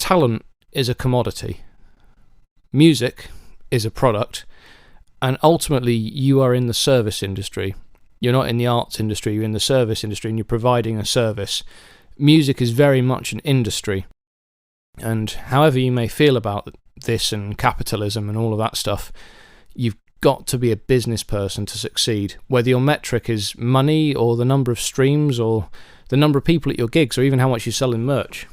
talent is a commodity. Music is a product, and ultimately you are in the service industry. You're not in the arts industry, you're in the service industry and you're providing a service. Music is very much an industry, and however you may feel about this and capitalism and all of that stuff, you've got to be a business person to succeed, whether your metric is money or the number of streams or the number of people at your gigs or even how much you sell in merch.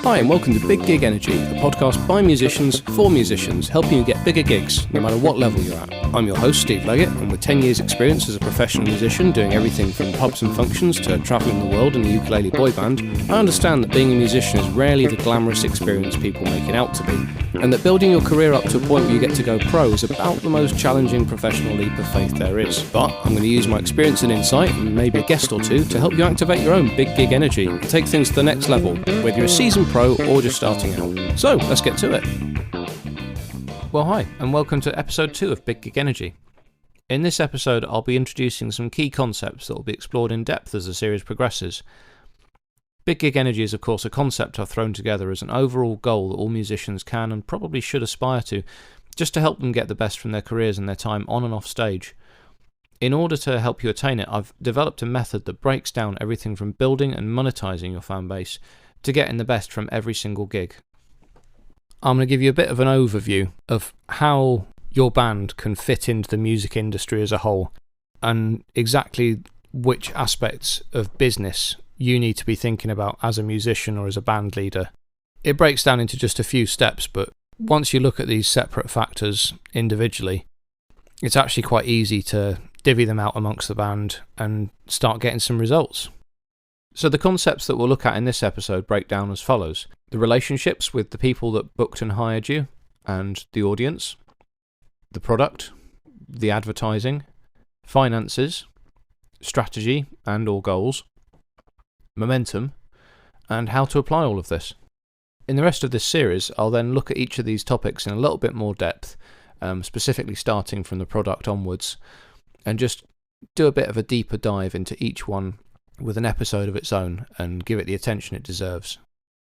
Hi and welcome to Big Gig Energy, a podcast by musicians for musicians, helping you get bigger gigs, no matter what level you're at. I'm your host, Steve Leggett, and with 10 years experience as a professional musician, doing everything from pubs and functions to travelling the world in a ukulele boy band, I understand that being a musician is rarely the glamorous experience people make it out to be, and that building your career up to a point where you get to go pro is about the most challenging professional leap of faith there is. But I'm going to use my experience and insight, and maybe a guest or two, to help you activate your own big gig energy and take things to the next level, whether you're a seasoned pro or just starting out. So, let's get to it. Well, hi, and welcome to episode 2 of Big Gig Energy. In this episode, I'll be introducing some key concepts that will be explored in depth as the series progresses. Big Gig Energy is, of course, a concept I've thrown together as an overall goal that all musicians can and probably should aspire to, just to help them get the best from their careers and their time on and off stage. In order to help you attain it, I've developed a method that breaks down everything from building and monetizing your fan base to getting the best from every single gig. I'm going to give you a bit of an overview of how your band can fit into the music industry as a whole and exactly which aspects of business you need to be thinking about as a musician or as a band leader. It breaks down into just a few steps, but once you look at these separate factors individually, it's actually quite easy to divvy them out amongst the band and start getting some results. So the concepts that we'll look at in this episode break down as follows: the relationships with the people that booked and hired you and the audience, the product, the advertising, finances, strategy and or goals, momentum, and how to apply all of this. In the rest of this series, I'll then look at each of these topics in a little bit more depth, specifically starting from the product onwards, and just do a bit of a deeper dive into each one with an episode of its own and give it the attention it deserves.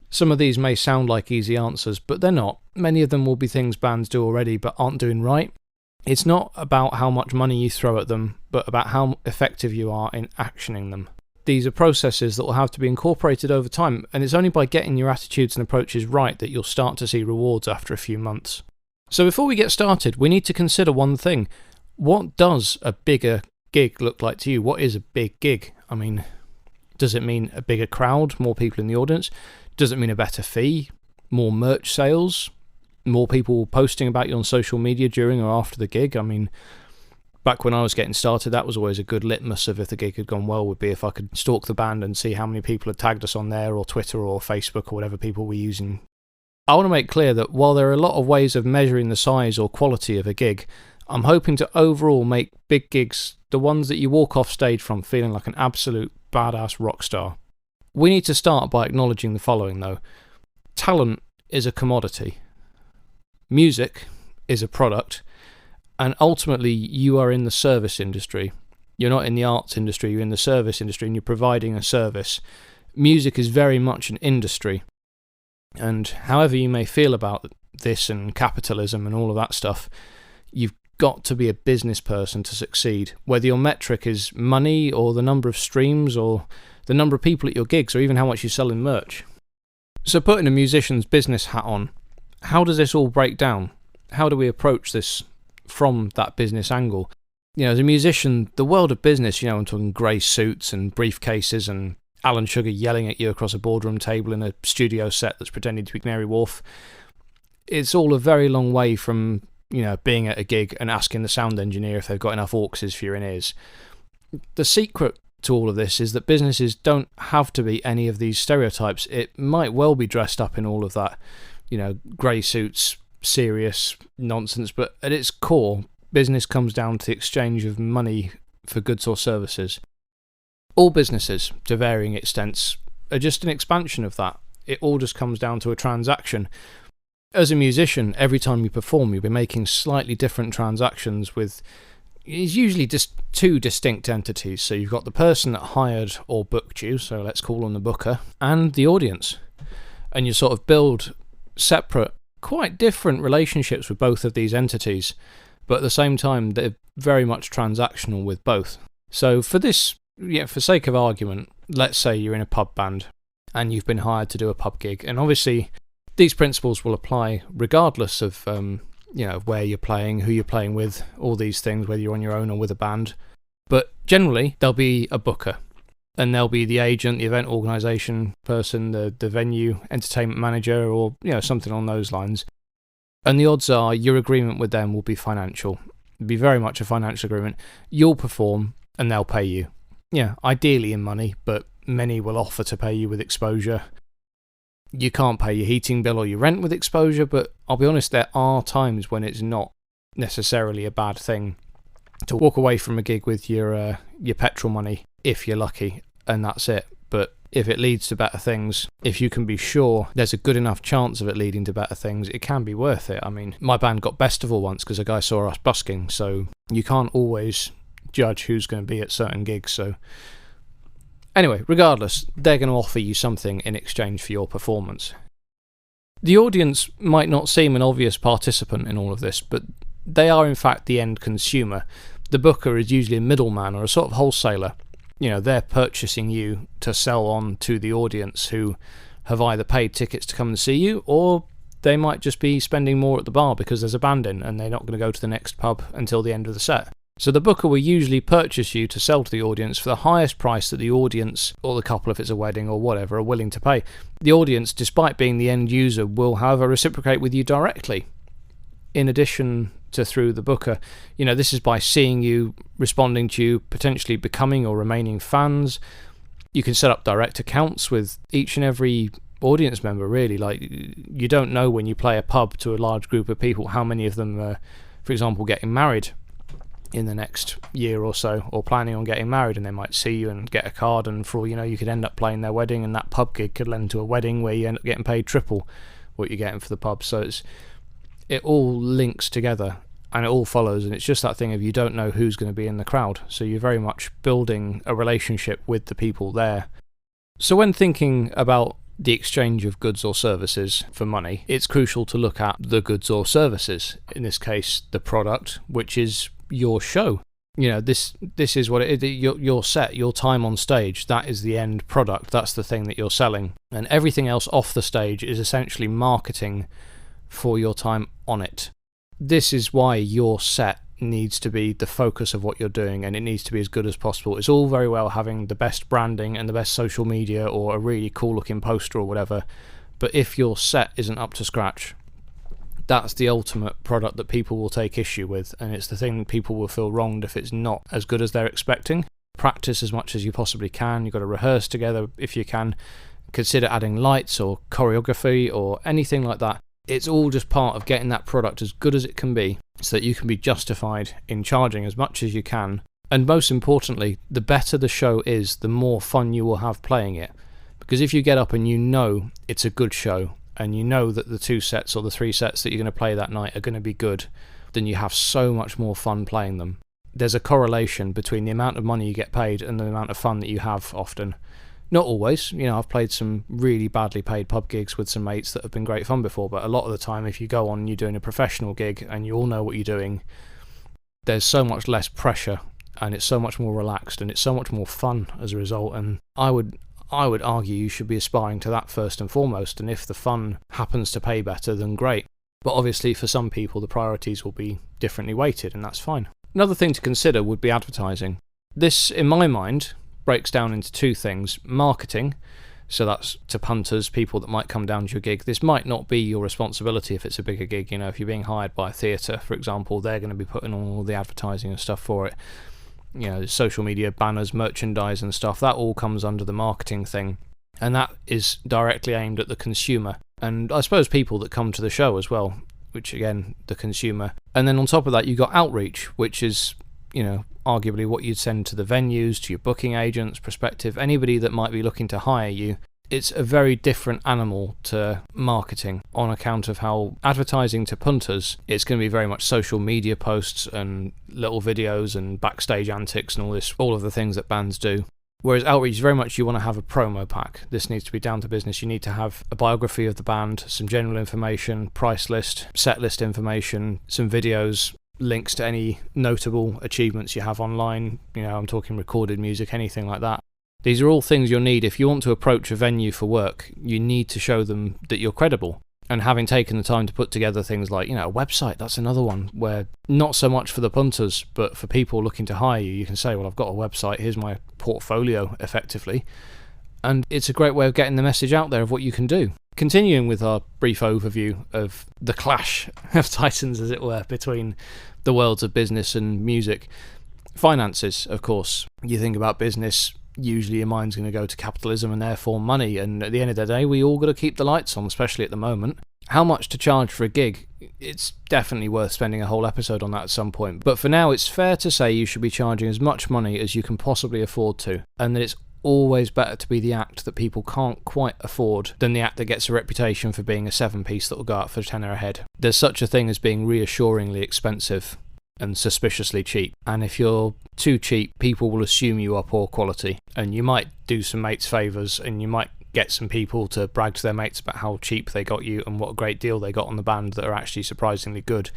Some of these may sound like easy answers, but they're not. Many of them will be things bands do already but aren't doing right. It's not about how much money you throw at them, but about how effective you are in actioning them. These are processes that will have to be incorporated over time, and it's only by getting your attitudes and approaches right that you'll start to see rewards after a few months. So before we get started, we need to consider one thing. What does a bigger gig look like to you? What is a big gig? I mean, does it mean a bigger crowd, more people in the audience? Does it mean a better fee, more merch sales, more people posting about you on social media during or after the gig? I mean, back when I was getting started, that was always a good litmus of if the gig had gone well, would be if I could stalk the band and see how many people had tagged us on there, or Twitter or Facebook or whatever people were using. I want to make clear that while there are a lot of ways of measuring the size or quality of a gig, I'm hoping to overall make big gigs the ones that you walk off stage from feeling like an absolute badass rock star. We need to start by acknowledging the following though. Talent is a commodity. Music is a product, and ultimately you are in the service industry. You're not in the arts industry, you're in the service industry and you're providing a service. Music is very much an industry, and however you may feel about this and capitalism and all of that stuff, you've got to be a business person to succeed, whether your metric is money or the number of streams or the number of people at your gigs or even how much you sell in merch. So putting a musician's business hat on, how does this all break down? How do we approach this from that business angle? You know, as a musician, the world of business, I'm talking grey suits and briefcases and Alan Sugar yelling at you across a boardroom table in a studio set that's pretending to be Canary Wharf. It's all a very long way from being at a gig and asking the sound engineer if they've got enough auxes for your in-ears. The secret to all of this is that businesses don't have to be any of these stereotypes. It might well be dressed up in all of that, grey suits, serious nonsense, but at its core, business comes down to the exchange of money for goods or services. All businesses, to varying extents, are just an expansion of that. It all just comes down to a transaction. As a musician, every time you perform, you'll be making slightly different transactions with, it's usually just two distinct entities. So you've got the person that hired or booked you, so let's call them the booker, and the audience. and you sort of build separate, quite different relationships with both of these entities, but at the same time they're very much transactional with both. So for sake of argument, let's say you're in a pub band and you've been hired to do a pub gig, and obviously these principles will apply regardless of where you're playing, who you're playing with, all these things, whether you're on your own or with a band. But generally there'll be a booker, and there'll be the agent, the event organisation person, the venue entertainment manager, or something on those lines. And the odds are your agreement with them will be financial. It'll be very much a financial agreement. You'll perform and they'll pay you. Yeah, ideally in money, but many will offer to pay you with exposure. You can't pay your heating bill or your rent with exposure, but I'll be honest, there are times when it's not necessarily a bad thing to walk away from a gig with your petrol money, if you're lucky, and that's it. But if it leads to better things, if you can be sure there's a good enough chance of it leading to better things, it can be worth it. I mean, my band got Bestival once because a guy saw us busking, so you can't always judge who's going to be at certain gigs. So anyway, regardless, they're going to offer you something in exchange for your performance. The audience might not seem an obvious participant in all of this, but they are in fact the end consumer. The booker is usually a middleman or a sort of wholesaler. They're purchasing you to sell on to the audience, who have either paid tickets to come and see you, or they might just be spending more at the bar because there's a band in and they're not going to go to the next pub until the end of the set. So the booker will usually purchase you to sell to the audience for the highest price that the audience, or the couple if it's a wedding or whatever, are willing to pay. The audience, despite being the end user, will however reciprocate with you directly, in addition to through the booker. This is by seeing you, responding to you, potentially becoming or remaining fans. You can set up direct accounts with each and every audience member, really. Like, you don't know when you play a pub to a large group of people how many of them are, for example, getting married in the next year or so, or planning on getting married, and they might see you and get a card, and for all you know, you could end up playing their wedding, and that pub gig could lend to a wedding where you end up getting paid triple what you're getting for the pub. So it all links together and it all follows, and it's just that thing of you don't know who's going to be in the crowd, so you're very much building a relationship with the people there. So when thinking about the exchange of goods or services for money, it's crucial to look at the goods or services, in this case the product, which is your show. This is what it is. Your set, your time on stage, that is the end product, that's the thing that you're selling, and everything else off the stage is essentially marketing for your time on it. This is why your set needs to be the focus of what you're doing, and it needs to be as good as possible. It's all very well having the best branding and the best social media or a really cool looking poster or whatever, but if your set isn't up to scratch, that's the ultimate product that people will take issue with, and it's the thing people will feel wronged if it's not as good as they're expecting. Practice as much as you possibly can. You've got to rehearse together if you can. Consider adding lights or choreography or anything like that. It's all just part of getting that product as good as it can be, so that you can be justified in charging as much as you can. And most importantly, the better the show is, the more fun you will have playing it. Because if you get up and you know it's a good show, and you know that the 2 sets or the 3 sets that you're going to play that night are going to be good, then you have so much more fun playing them. There's a correlation between the amount of money you get paid and the amount of fun that you have often. Not always, I've played some really badly paid pub gigs with some mates that have been great fun before, but a lot of the time if you go on and you're doing a professional gig and you all know what you're doing, there's so much less pressure and it's so much more relaxed and it's so much more fun as a result. And I would argue you should be aspiring to that first and foremost, and if the fun happens to pay better, then great. But obviously for some people the priorities will be differently weighted, and that's fine. Another thing to consider would be advertising. This, in my mind, breaks down into 2 things. Marketing, so that's to punters, people that might come down to your gig. This might not be your responsibility if it's a bigger gig. If you're being hired by a theatre, for example, they're going to be putting on all the advertising and stuff for it. Social media, banners, merchandise and stuff, that all comes under the marketing thing, and that is directly aimed at the consumer, and I suppose people that come to the show as well, which again, the consumer. And then on top of that you've got outreach, which is arguably what you'd send to the venues, to your booking agents, prospective, anybody that might be looking to hire you. It's a very different animal to marketing, on account of how advertising to punters, it's going to be very much social media posts and little videos and backstage antics and all of the things that bands do. Whereas outreach is very much you want to have a promo pack. This needs to be down to business. You need to have a biography of the band, some general information, price list, set list information, some videos, links to any notable achievements you have online. I'm talking recorded music, anything like that. These are all things you'll need if you want to approach a venue for work. You need to show them that you're credible. And having taken the time to put together things like, a website, that's another one where not so much for the punters, but for people looking to hire you, you can say, well, I've got a website, here's my portfolio, effectively. And it's a great way of getting the message out there of what you can do. Continuing with our brief overview of the clash of titans, as it were, between the worlds of business and music. Finances, of course. You think about business, usually your mind's going to go to capitalism and therefore money, and at the end of the day we all got to keep the lights on, especially at the moment. How much to charge for a gig? It's definitely worth spending a whole episode on that at some point, but for now it's fair to say you should be charging as much money as you can possibly afford to, and that it's always better to be the act that people can't quite afford than the act that gets a reputation for being a 7-piece that will go out for a tenner a head. There's such a thing as being reassuringly expensive and suspiciously cheap, and if you're too cheap, people will assume you are poor quality, and you might do some mates favours, and you might get some people to brag to their mates about how cheap they got you and what a great deal they got on the band that are actually surprisingly good.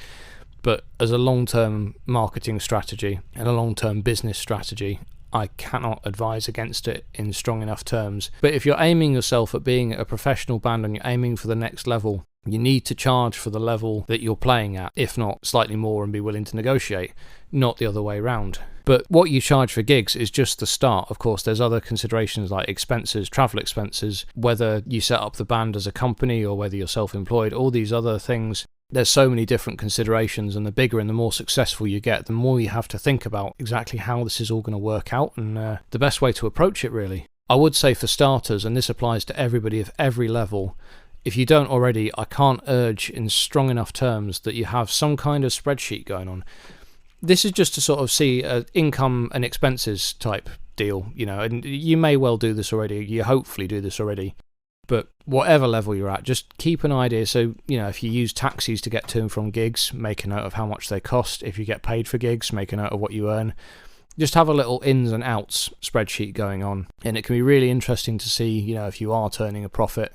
But as a long-term marketing strategy and a long-term business strategy, I cannot advise against it in strong enough terms. But if you're aiming yourself at being a professional band and you're aiming for the next level, you need to charge for the level that you're playing at, if not slightly more, and be willing to negotiate, not the other way round. But what you charge for gigs is just the start. Of course, there's other considerations like expenses, travel expenses, whether you set up the band as a company or whether you're self-employed, all these other things. There's so many different considerations, and the bigger and the more successful you get, the more you have to think about exactly how this is all going to work out and the best way to approach it, really. I would say for starters, and this applies to everybody of every level, if you don't already, I can't urge in strong enough terms that you have some kind of spreadsheet going on. This is just to sort of see an income and expenses type deal, and you may well do this already, you hopefully do this already, but whatever level you're at, just keep an idea. So, if you use taxis to get to and from gigs, make a note of how much they cost. If you get paid for gigs, make a note of what you earn. Just have a little ins and outs spreadsheet going on, and it can be really interesting to see, if you are turning a profit.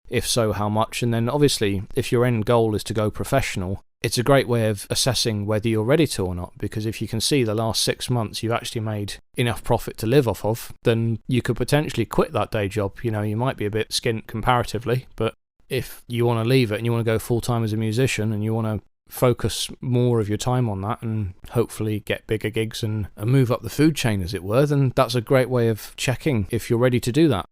If so, how much? And then obviously, if your end goal is to go professional, it's a great way of assessing whether you're ready to or not, because if you can see the last 6 months you've actually made enough profit to live off of, then you could potentially quit that day job. You might be a bit skint comparatively, but if you want to leave it and you want to go full-time as a musician and you want to focus more of your time on that and hopefully get bigger gigs and move up the food chain, as it were, then that's a great way of checking if you're ready to do that.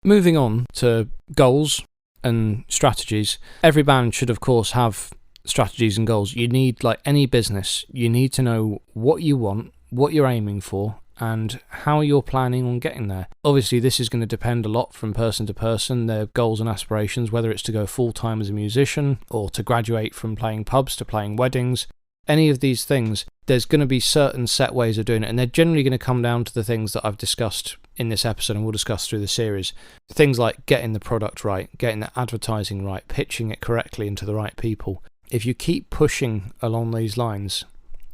Moving on to goals and strategies. Every band should, of course, have strategies and goals. You need, like any business, you need to know what you want, what you're aiming for, and how you're planning on getting there. Obviously, this is going to depend a lot from person to person, their goals and aspirations, whether it's to go full-time as a musician or to graduate from playing pubs to playing weddings. Any of these things, there's going to be certain set ways of doing it, and they're generally going to come down to the things that I've discussed in this episode and we'll discuss through the series. Things like getting the product right, getting the advertising right, pitching it correctly into the right people. If you keep pushing along these lines,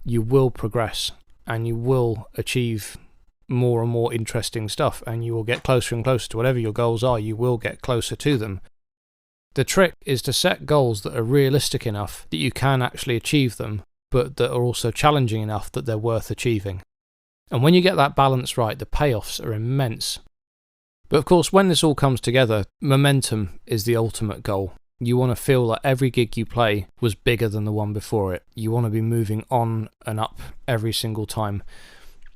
you will progress and you will achieve more and more interesting stuff, and you will get closer and closer to whatever your goals are. You will get closer to them. The trick is to set goals that are realistic enough that you can actually achieve them, but that are also challenging enough that they're worth achieving. And when you get that balance right, the payoffs are immense. But of course, when this all comes together, momentum is the ultimate goal. You want to feel like every gig you play was bigger than the one before it. You want to be moving on and up every single time.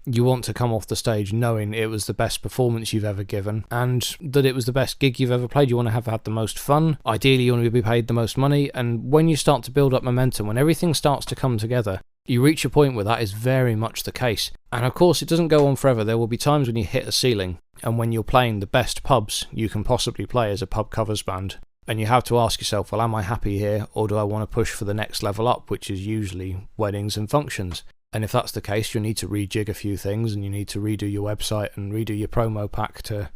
You want to come off the stage knowing it was the best performance you've ever given and that it was the best gig you've ever played. You want to have had the most fun. Ideally, you want to be paid the most money. And when you start to build up momentum, when everything starts to come together, you reach a point where that is very much the case. And of course, it doesn't go on forever. There will be times when you hit a ceiling and when you're playing the best pubs you can possibly play as a pub covers band. And you have to ask yourself, well, am I happy here, or do I want to push for the next level up, which is usually weddings and functions? And if that's the case, you'll need to rejig a few things, and you need to redo your website and redo your promo pack to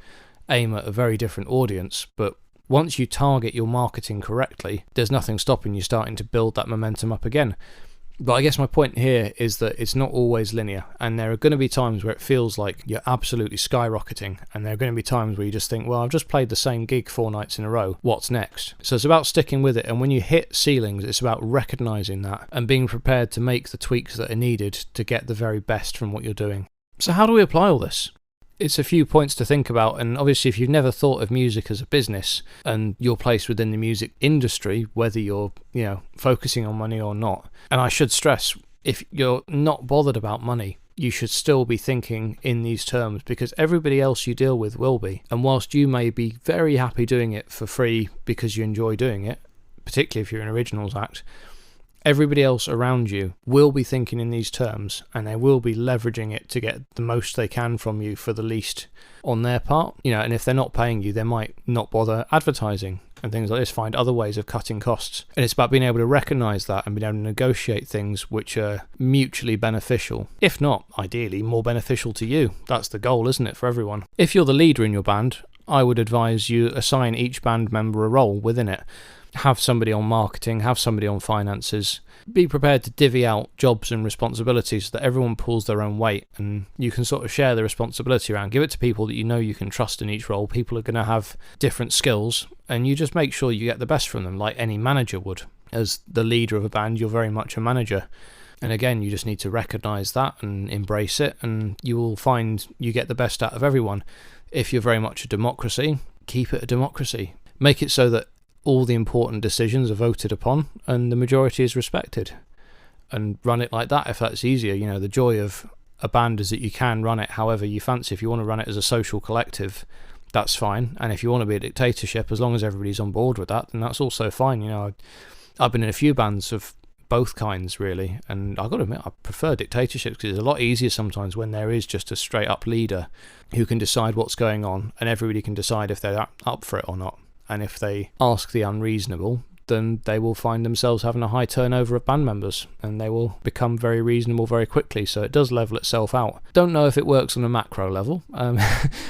aim at a very different audience. But once you target your marketing correctly, there's nothing stopping you starting to build that momentum up again. But I guess my point here is that it's not always linear, and there are going to be times where it feels like you're absolutely skyrocketing, and there are going to be times where you just think, well, I've just played the same gig 4 nights in a row, what's next? So it's about sticking with it, and when you hit ceilings, it's about recognising that and being prepared to make the tweaks that are needed to get the very best from what you're doing. So how do we apply all this? It's a few points to think about, and obviously if you've never thought of music as a business and your place within the music industry, whether you're, focusing on money or not, and I should stress, if you're not bothered about money, you should still be thinking in these terms, because everybody else you deal with will be. And whilst you may be very happy doing it for free because you enjoy doing it, particularly if you're an originals act, everybody else around you will be thinking in these terms, and they will be leveraging it to get the most they can from you for the least on their part. And if they're not paying you, they might not bother advertising and things like this, find other ways of cutting costs. And it's about being able to recognise that and being able to negotiate things which are mutually beneficial. If not, ideally, more beneficial to you. That's the goal, isn't it, for everyone? If you're the leader in your band, I would advise you assign each band member a role within it. Have somebody on marketing, have somebody on finances. Be prepared to divvy out jobs and responsibilities so that everyone pulls their own weight, and you can sort of share the responsibility around. Give it to people that you know you can trust in each role. People are going to have different skills, and you just make sure you get the best from them, like any manager would. As the leader of a band, you're very much a manager. And again, you just need to recognise that and embrace it, and you will find you get the best out of everyone. If you're very much a democracy, keep it a democracy. Make it so that all the important decisions are voted upon and the majority is respected, and run it like that if that's easier. The joy of a band is that you can run it however you fancy. If you want to run it as a social collective, that's fine, and if you want to be a dictatorship, as long as everybody's on board with that, then that's also fine. I've been in a few bands of both kinds really, and I've got to admit I prefer dictatorships because it's a lot easier sometimes when there is just a straight up leader who can decide what's going on, and everybody can decide if they're up for it or not. And if they ask the unreasonable, then they will find themselves having a high turnover of band members, and they will become very reasonable very quickly. So it does level itself out. Don't know if it works on a macro level. I'm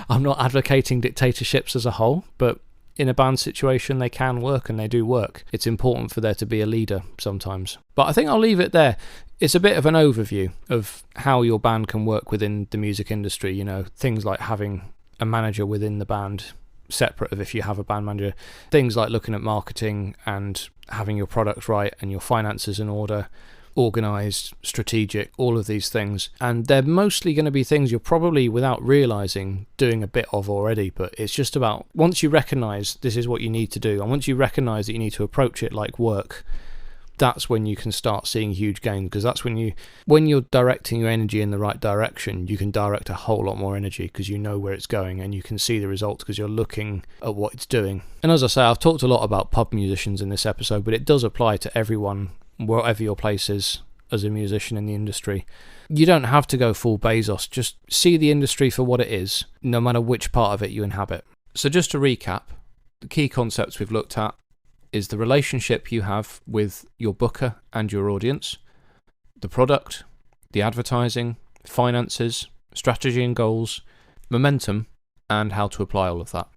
not advocating dictatorships as a whole, but in a band situation they can work, and they do work. It's important for there to be a leader sometimes. But I think I'll leave it there. It's a bit of an overview of how your band can work within the music industry. Things like having a manager within the band, separate of if you have a band manager. Things like looking at marketing and having your product right and your finances in order, organised, strategic, all of these things. And they're mostly going to be things you're probably, without realising, doing a bit of already. But it's just about, once you recognise this is what you need to do, and once you recognise that you need to approach it like work, that's when you can start seeing huge gains, because that's when you're directing your energy in the right direction, you can direct a whole lot more energy because you know where it's going, and you can see the results because you're looking at what it's doing. And as I say, I've talked a lot about pub musicians in this episode, but it does apply to everyone, wherever your place is as a musician in the industry. You don't have to go full Bezos, just see the industry for what it is, no matter which part of it you inhabit. So just to recap, the key concepts we've looked at is the relationship you have with your booker and your audience, the product, the advertising, finances, strategy and goals, momentum, and how to apply all of that.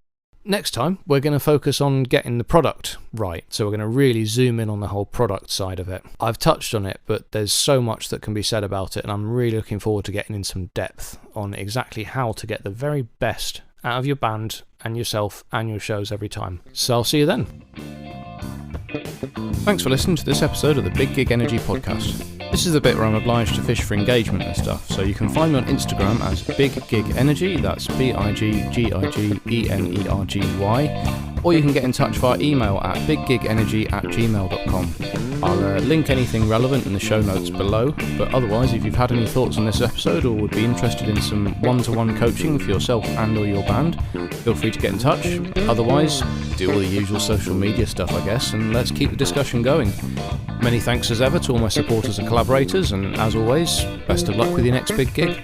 Next time, we're going to focus on getting the product right, so we're going to really zoom in on the whole product side of it. I've touched on it, but there's so much that can be said about it, and I'm really looking forward to getting in some depth on exactly how to get the very best out of your band and yourself and your shows every time. So I'll see you then. Thanks for listening to this episode of the Big Gig Energy podcast. This is the bit where I'm obliged to fish for engagement and stuff, so you can find me on Instagram as Big Gig Energy, that's BIGGIGENERGY, or you can get in touch via email at biggigenergy@gmail.com. I'll link anything relevant in the show notes below, but otherwise, if you've had any thoughts on this episode or would be interested in some one-to-one coaching for yourself and or your band, feel free to get in touch. Otherwise, do all the usual social media stuff, I guess, and let's keep the discussion going. Many thanks as ever to all my supporters and collaborators, and as always, best of luck with your next big gig.